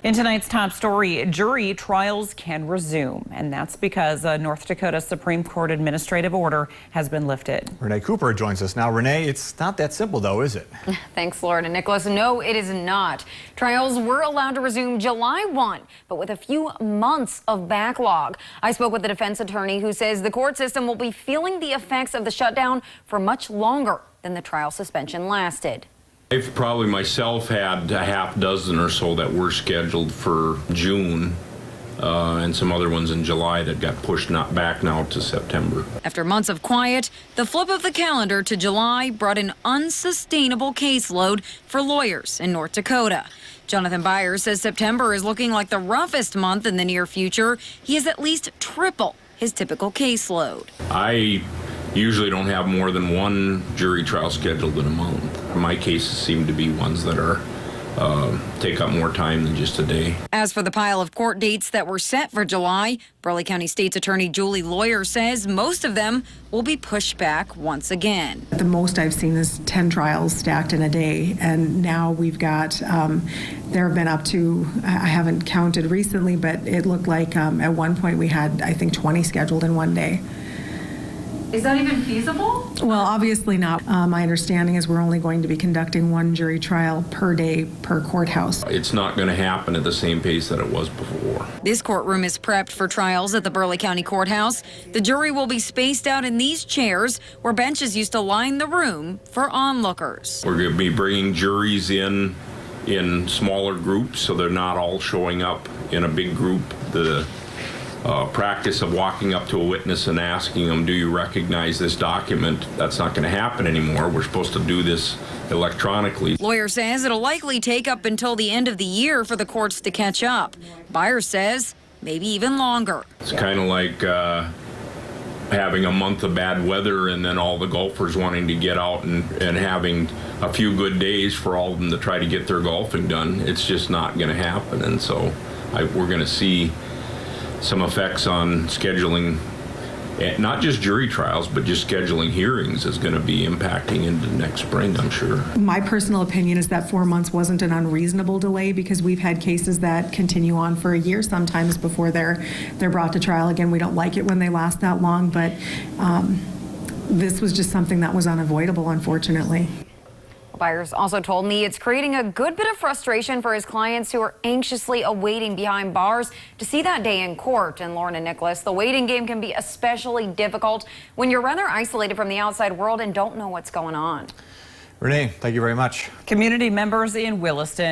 In tonight's top story, jury trials can resume, and that's because a North Dakota Supreme Court administrative order has been lifted. Renee Cooper joins us now. Renee, it's not that simple though, is it? Thanks, Lauren and Nicholas. No, it is not. Trials were allowed to resume July 1, but with a few months of backlog. I spoke with the defense attorney who says the court system will be feeling the effects of the shutdown for much longer than the trial suspension lasted. I've probably myself had a half dozen or so that were scheduled for June and some other ones in July that got pushed back now to September. After months of quiet, the flip of the calendar to July brought an unsustainable caseload for lawyers in North Dakota. Jonathan Byers says September is looking like the roughest month in the near future. He has at least triple his typical caseload. I usually don't have more than one jury trial scheduled in a month. My cases seem to be ones that are take up more time than just a day. As for the pile of court dates that were set for July, Burleigh County State's Attorney Julie Lawyer says most of them will be pushed back once again. The most I've seen is 10 trials stacked in a day, and now we've got, there have been up to, I haven't counted recently, but it looked like at one point we had, I think, 20 scheduled in one day. Is that even feasible? Well, obviously not. My understanding is we're only going to be conducting one jury trial per day per courthouse. It's not going to happen at the same pace that it was before. This courtroom is prepped for trials at the Burleigh County Courthouse. The jury will be spaced out in these chairs where benches used to line the room for onlookers. We're going to be bringing juries in smaller groups so they're not all showing up in a big group. The practice of walking up to a witness and asking them, do you recognize this document? That's not going to happen anymore. We're supposed to do this electronically. Lawyer says it'll likely take up until the end of the year for the courts to catch up. Byers says maybe even longer. It's kind of like having a month of bad weather and then all the golfers wanting to get out and having a few good days for all of them to try to get their golfing done. It's just not going to happen. And so we're going to see some effects on scheduling, not just jury trials, but just scheduling hearings is going to be impacting into next spring, I'm sure. My personal opinion is that 4 months wasn't an unreasonable delay because we've had cases that continue on for a year sometimes before they're brought to trial. Again, we don't like it when they last that long, but this was just something that was unavoidable, unfortunately. Byers also told me it's creating a good bit of frustration for his clients who are anxiously awaiting behind bars to see that day in court. And Lauren and Nicholas, the waiting game can be especially difficult when you're rather isolated from the outside world and don't know what's going on. Renee, thank you very much. Community members in Williston